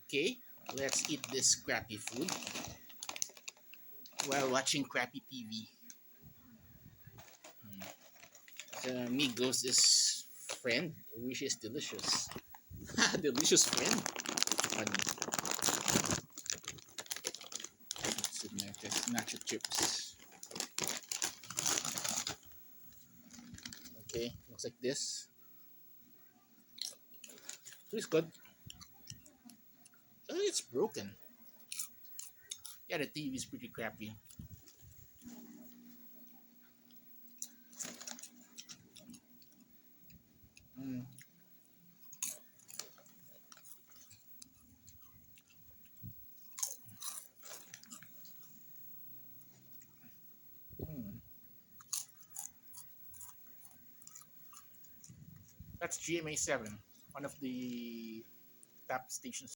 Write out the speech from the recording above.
Okay, let's eat this crappy food while watching crappy TV. So Migos is friend, which is delicious. Delicious friend. Funny. What's in there? Just nacho chips. Okay, looks like this. It's good. It's broken. Yeah, the TV is pretty crappy. Mm. Mm. That's GMA 7, one of the top stations.